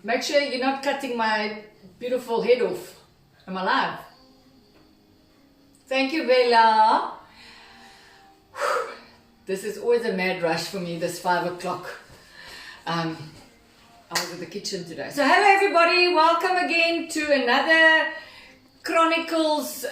Make sure you're not cutting my beautiful head off. Am I live? Thank you, Bella. Whew. This is always a mad rush for me, this 5 o'clock. I was in the kitchen today. So hello everybody, welcome again to another Chronicles.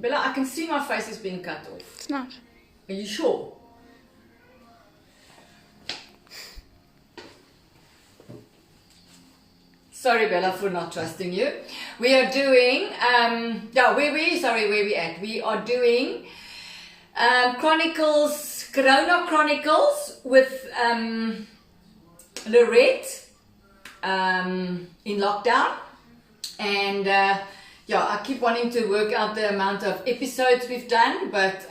Bella, I can see my face is being cut off. It's not. Are you sure? Sorry, Bella, for not trusting you. We are doing, where we at? We are doing Corona Chronicles with Loret in lockdown. And I keep wanting to work out the amount of episodes we've done, but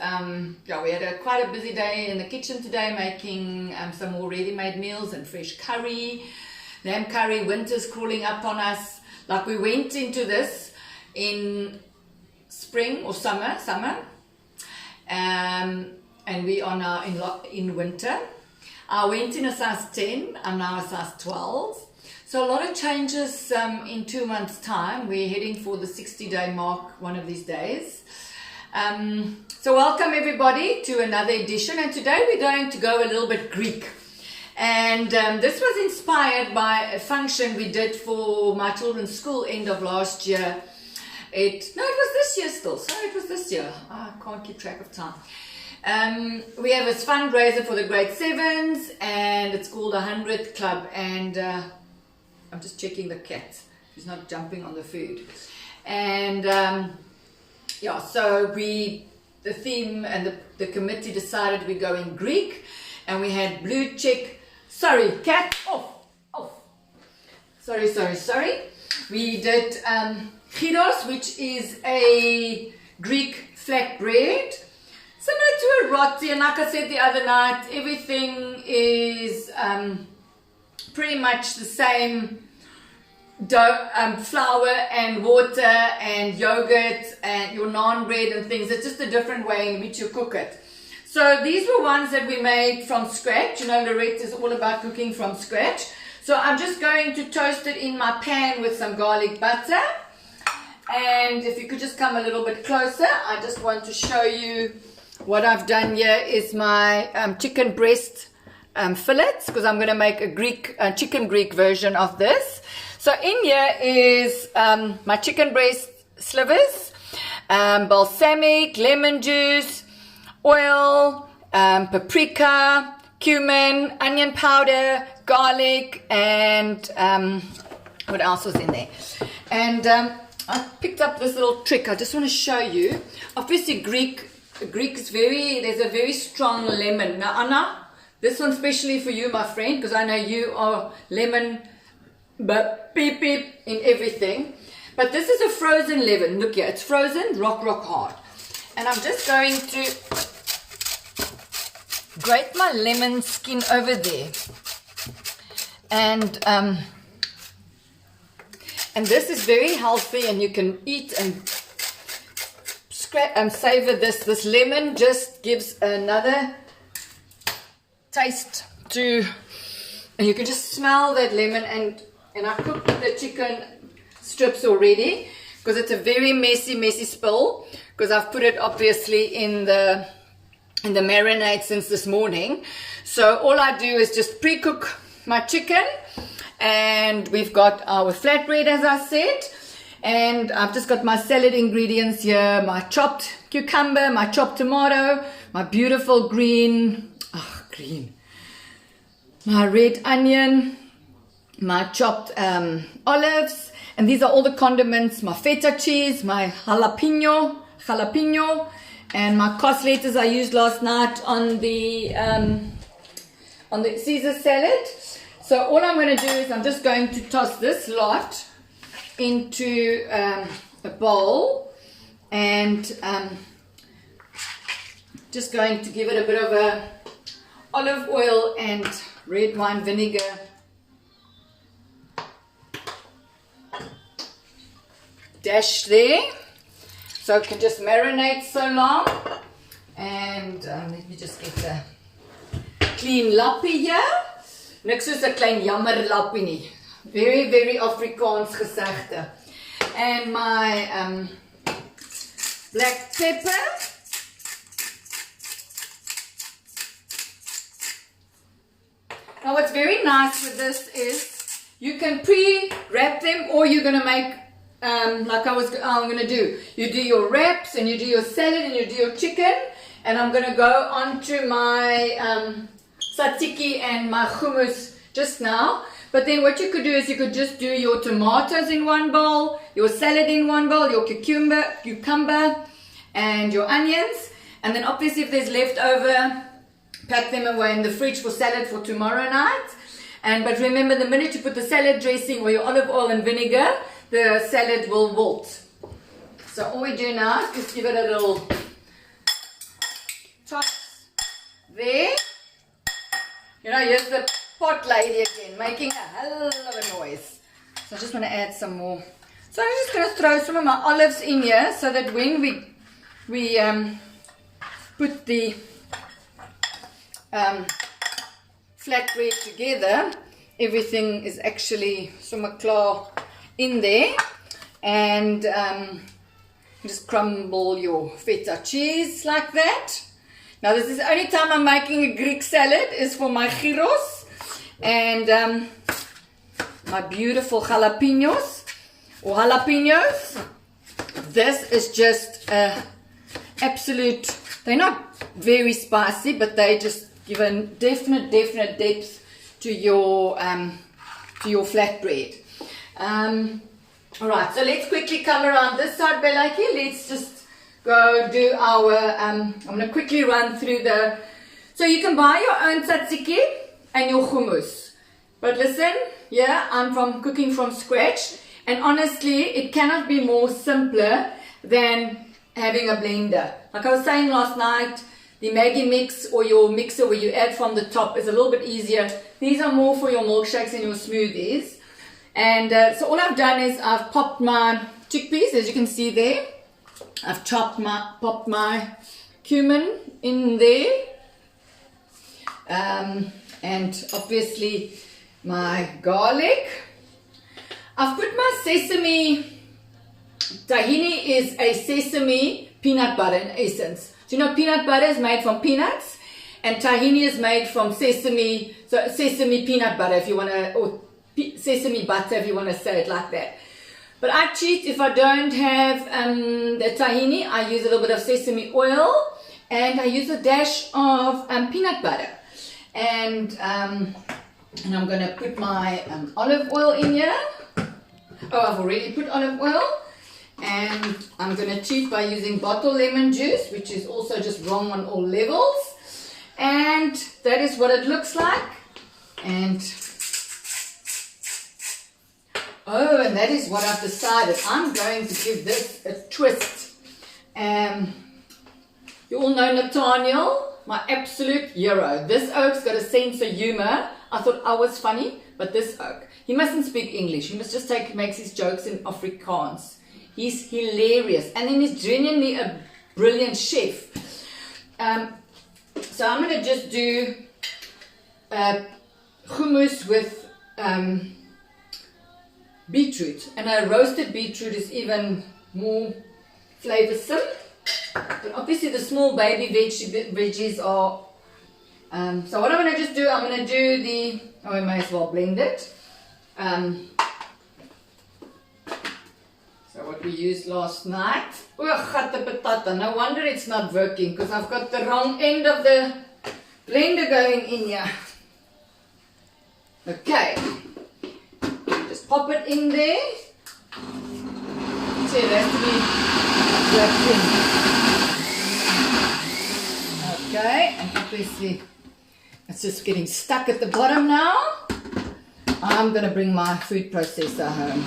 we had quite a busy day in the kitchen today, making some more ready-made meals and fresh curry. Lamb curry, winter's crawling up on us. Like we went into this in spring or summer, and we are now in winter. I went in a size 10, I'm now a size 12. So a lot of changes in 2 months' time. We're heading for the 60-day mark one of these days. So welcome everybody to another edition, and today we're going to go a little bit Greek. And this was inspired by a function we did for my children's school end of last year. It was this year still. Sorry, it was this year. I can't keep track of time. We have this fundraiser for the grade 7s, and it's called 100 Club. And I'm just checking the cat. She's not jumping on the food. And so the theme and the committee decided we go in Greek, and we had blue check. Sorry, cat, off. Sorry. We did Gyros, which is a Greek flatbread, similar to a roti. And like I said the other night, everything is pretty much the same dough, flour and water and yogurt and your naan bread and things. It's just a different way in which you cook it. So these were ones that we made from scratch. You know, Loret is all about cooking from scratch. So I'm just going to toast it in my pan with some garlic butter. And if you could just come a little bit closer, I just want to show you what I've done here is my chicken breast fillets, because I'm going to make a chicken Greek version of this. So in here is my chicken breast slivers, balsamic, lemon juice, oil, paprika, cumin, onion powder, garlic, and what else was in there? And I picked up this little trick. I just want to show you. Obviously, Greek is there's a very strong lemon. Now, Anna, this one's especially for you, my friend, because I know you are lemon, but beep in everything. But this is a frozen lemon. Look here, it's frozen, rock hard. And I'm just going to grate my lemon skin over there. And this is very healthy, and you can eat and savor this. This lemon just gives another taste to, and you can just smell that lemon. And I cooked the chicken strips already, because it's a very messy spill, because I've put it obviously in the marinade since this morning. So all I do is just pre-cook my chicken, and we've got our flatbread, as I said, and I've just got my salad ingredients here, my chopped cucumber, my chopped tomato, my beautiful green, my red onion, my chopped olives, and these are all the condiments, my feta cheese, my jalapeno, and my cos lettuce I used last night on the Caesar salad. So all I'm going to do is I'm just going to toss this lot into a bowl, and just going to give it a bit of a olive oil and red wine vinegar. Dash there, so it can just marinate so long. And let me just get the clean lappy here. Niks soos 'n klein jammerlappie nie. Very, very Afrikaans gesegde. And my black pepper. Now what's very nice with this is you can pre-wrap them, or you're going to make like I'm going to do. You do your wraps and you do your salad and you do your chicken, and I'm going to go on to my tzatziki and my hummus just now. But then what you could do is you could just do your tomatoes in one bowl, your salad in one bowl, your cucumber and your onions, and then obviously if there's leftover, pack them away in the fridge for salad for tomorrow night. But remember, the minute you put the salad dressing or your olive oil and vinegar, the salad will wilt. So all we do now is just give it a little toss there. You know, here's the pot lady again, making a hell of a noise. So I just want to add some more. So I'm just going to throw some of my olives in here, so that when we put the flatbread together, everything is actually somewhat klaar in there. And just crumble your feta cheese like that. Now this is the only time I'm making a Greek salad, is for my gyros and my beautiful jalapenos or jalapenos. This is just absolute, they're not very spicy, but they just give a definite depth to your flatbread. Alright, so let's quickly come around this side, Belaki. Let's just go do our, I'm going to quickly run through so you can buy your own tzatziki and your hummus. But listen, yeah, I'm cooking from scratch, and honestly, it cannot be more simpler than having a blender. Like I was saying last night, the Maggi mix or your mixer where you add from the top is a little bit easier. These are more for your milkshakes and your smoothies. And so all I've done is I've popped my chickpeas, as you can see there. I've popped my cumin in there. And obviously my garlic. I've put my sesame, tahini is a sesame peanut butter in essence. So you know, peanut butter is made from peanuts, and tahini is made from sesame, so sesame peanut butter if you want to, or sesame butter if you want to say it like that. But I cheat if I don't have the tahini. I use a little bit of sesame oil, and I use a dash of peanut butter. And I'm going to put my olive oil in here. Oh, I've already put olive oil. And I'm going to cheat by using bottled lemon juice, which is also just wrong on all levels. And that is what it looks like. And oh, and that is what I've decided. I'm going to give this a twist. You all know Nathaniel, my absolute hero. This oak's got a sense of humor. I thought I was funny, but this oak, he mustn't speak English. He must just makes his jokes in Afrikaans. He's hilarious, and then he's genuinely a brilliant chef. So I'm going to just do hummus with beetroot, and a roasted beetroot is even more flavoursome. But obviously the small baby veggies are. So what I'm going to just do, I'm going to do I may as well blend it. So what we used last night. Oh, gatte patata. No wonder it's not working, because I've got the wrong end of the blender going in here. Okay. Just pop it in there. So it has to be wrapped in. Okay, and obviously it's just getting stuck at the bottom now. I'm going to bring my food processor home.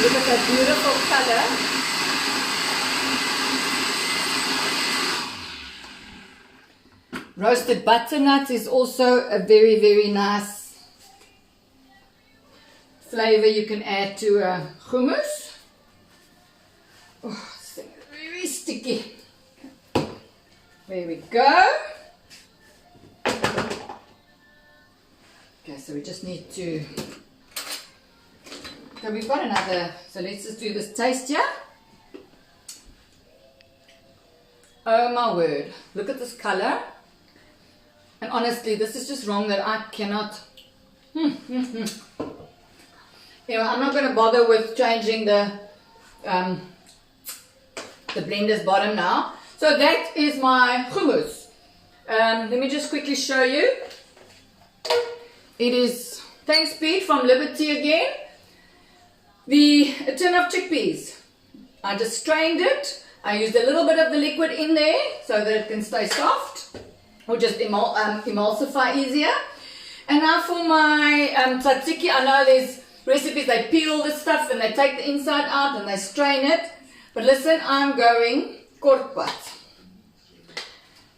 Look at that beautiful color. Roasted butternut is also a very, very nice flavor you can add to hummus. Oh, this thing is very sticky. There we go. Okay, so we just need to, so we've got another, so let's just do this taste here. Oh my word, look at this color. And honestly, this is just wrong that I cannot, Anyway, I'm not going to bother with changing the blender's bottom now. So that is my hummus. Let me just quickly show you. It is, thanks Pete from Liberty again. A tin of chickpeas. I just strained it. I used a little bit of the liquid in there so that it can stay soft or just emulsify easier. And now for my tzatziki, I know there's recipes, they peel the stuff and they take the inside out and they strain it. But listen, I'm going kortpad.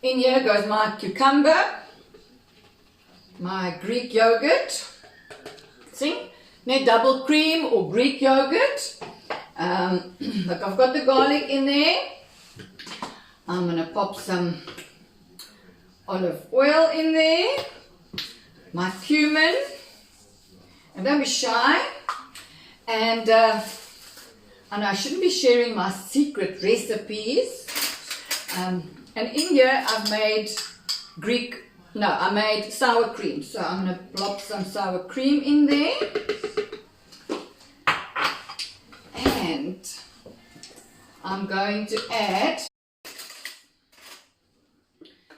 In here goes my cucumber, my Greek yogurt. See? Net double cream or Greek yogurt. Look, I've got the garlic in there. I'm going to pop some olive oil in there. My cumin. And don't be shy. And I know I shouldn't be sharing my secret recipes. And in here I've made I made sour cream. So I'm going to plop some sour cream in there. And I'm going to add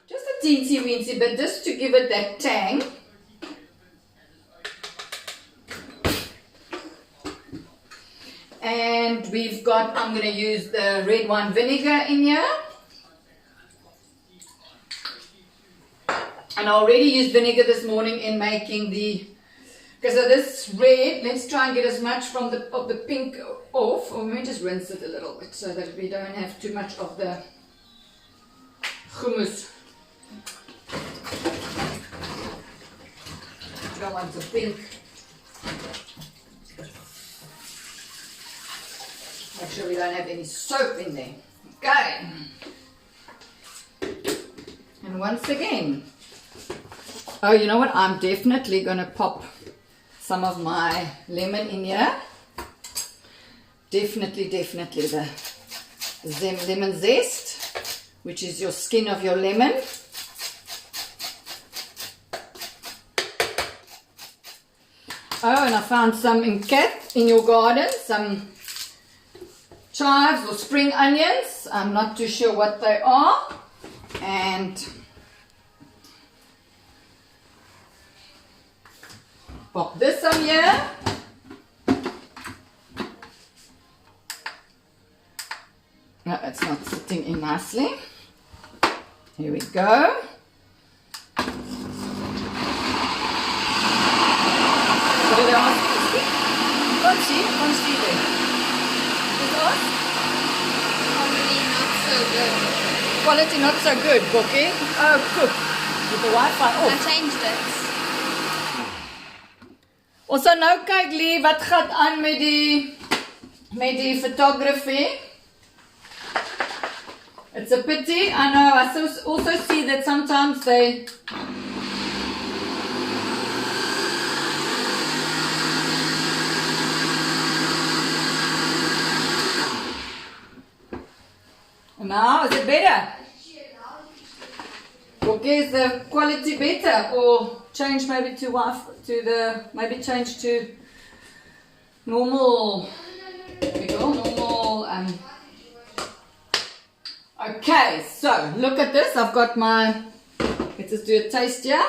just a teensy weensy bit just to give it that tang. And we've got, I'm going to use the red wine vinegar in here. And I already used vinegar this morning in making because of this red, let's try and get as much of the pink off. Or let me just rinse it a little bit so that we don't have too much of the hummus. Don't want the pink. Make sure we don't have any soap in there. Okay. And once again, oh, you know what? I'm definitely going to pop some of my lemon in here. Definitely the lemon zest, which is your skin of your lemon. Oh, and I found some in your garden, some chives or spring onions. I'm not too sure what they are. And pop this on here. No, it's not sitting in nicely. Here we go. What did I ask you to see? Can't see there. Is it? Quality not so good, Bookie. Oh, cook. With the Wi-Fi off. I changed it. Ons sal nou kyk, Lee, wat gaan aan met die photography. It's a pity. I know. I also see that sometimes they now, is it better? Okay, is the quality better? Or change maybe maybe change to normal. There we go, normal. Okay, so look at this. I've got let's just do a taste here.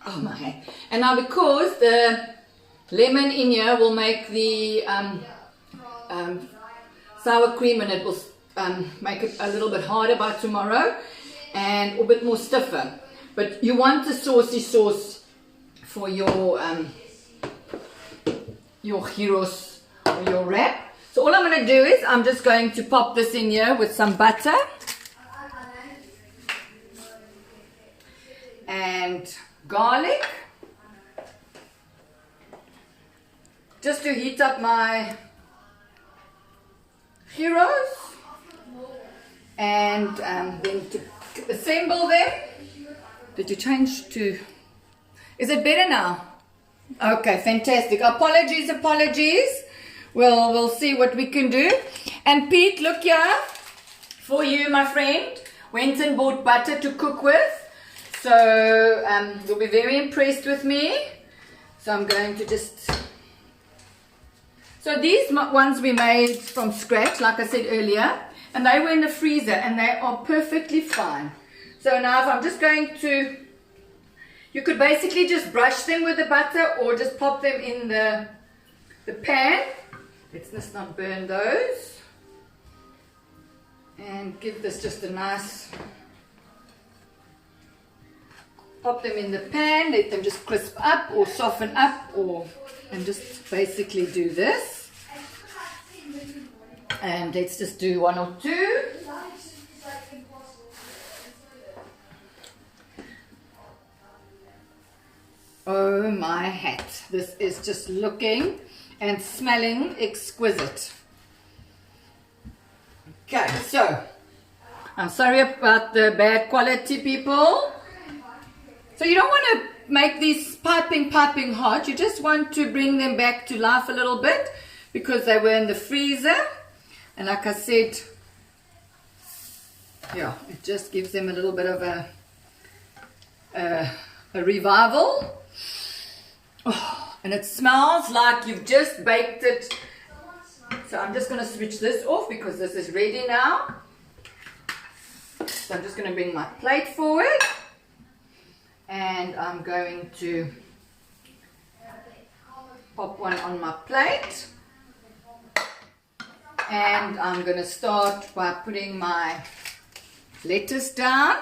Oh my heck. And now because the lemon in here will make the sour cream, and it will make it a little bit harder by tomorrow and a bit more stiffer. But you want the saucy sauce for your gyros or your wrap. So all I'm going to do is I'm just going to pop this in here with some butter and garlic just to heat up my gyros. and then to assemble them. Did you change to, is it better now? Okay, fantastic. Apologies. We'll see what we can do. And Pete, look here for you, my friend. Went and bought butter to cook with. So you'll be very impressed with me. So I'm going to just... So these ones we made from scratch, like I said earlier. And they were in the freezer and they are perfectly fine. So now if I'm just going to... You could basically just brush them with the butter or just pop them in the pan. Let's just not burn those. And give this just a nice... Pop them in the pan, let them just crisp up or soften up, and just basically do this. And let's just do one or two. Oh my hat, this is just looking and smelling exquisite. Okay, so I'm sorry about the bad quality, people. So you don't want to make these piping hot. You just want to bring them back to life a little bit because they were in the freezer. And like I said, yeah, it just gives them a little bit of a revival. Oh, and it smells like you've just baked it. So I'm just going to switch this off because this is ready now. So I'm just going to bring my plate forward. And I'm going to pop one on my plate. And I'm going to start by putting my lettuce down.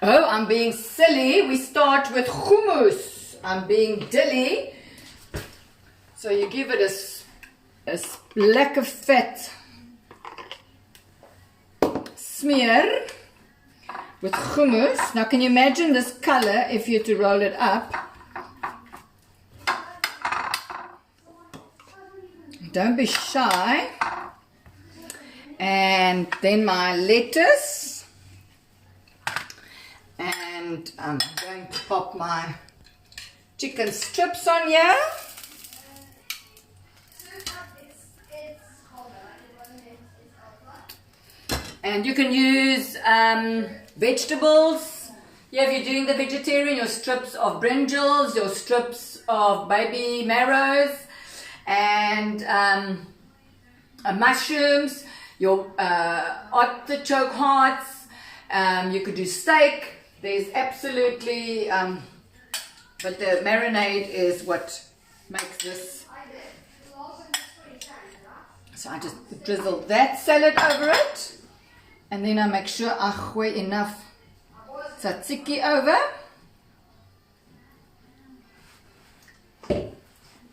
Oh, I'm being silly. We start with hummus. I'm being dilly. So you give it a speck of fat smear with hummus. Now can you imagine this color if you were to roll it up? Don't be shy. And then my lettuce. And I'm going to pop my chicken strips on here. And you can use vegetables. Yeah, if you're doing the vegetarian, your strips of brinjals, your strips of baby marrows, and mushrooms, your artichoke hearts. You could do steak. There's absolutely, but the marinade is what makes this. So I just drizzle that salad over it. And then I make sure I gooi enough tzatziki over.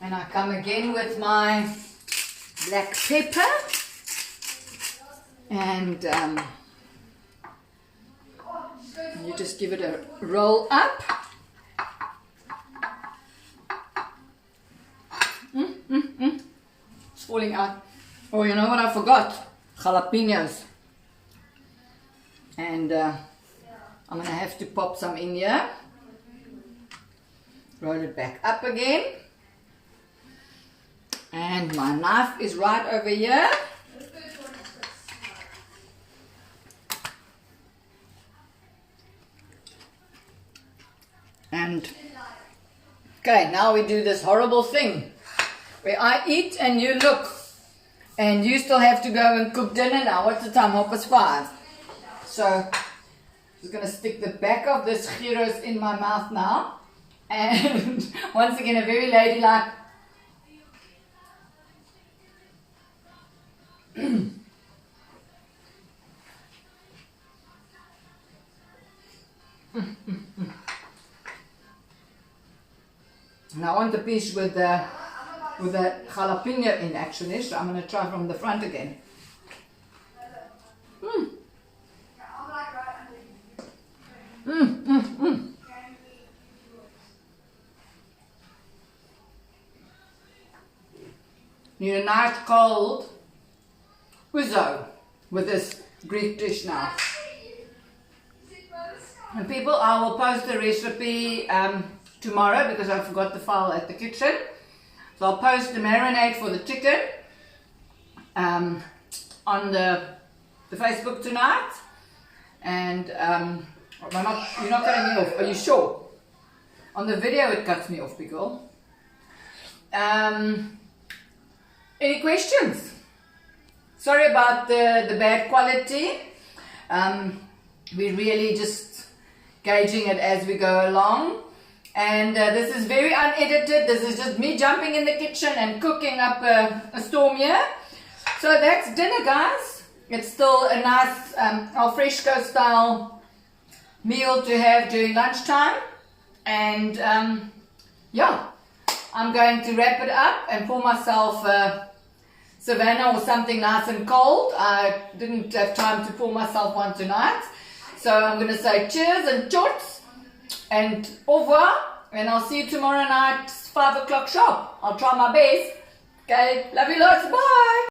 And I come again with my black pepper. And you just give it a roll up. It's falling out. Oh, you know what I forgot? Jalapenos. And I'm going to have to pop some in here. Roll it back up again. And my knife is right over here. And okay, now we do this horrible thing where I eat and you look. And you still have to go and cook dinner now. What's the time? 5:30. So I'm just going to stick the back of this gyros in my mouth now. And once again, a very ladylike. And I want the piece with the jalapeno in actually, so I'm going to try from the front again. Need a nice cold ouzo with this Greek dish now. And people, I will post the recipe tomorrow because I forgot the file at the kitchen. So I'll post the marinade for the chicken on the Facebook tonight. And you're not cutting me off, are you sure? On the video it cuts me off, people. Any questions? Sorry about the bad quality. We're really just gauging it as we go along. And this is very unedited. This is just me jumping in the kitchen and cooking up a storm here. So that's dinner, guys. It's still a nice alfresco style meal to have during lunchtime. And yeah, I'm going to wrap it up and pour myself Savannah or something nice and cold. I didn't have time to pour myself one tonight. So I'm going to say cheers and chots and au revoir. And I'll see you tomorrow night, 5 o'clock sharp. I'll try my best. Okay, love you lots. Bye.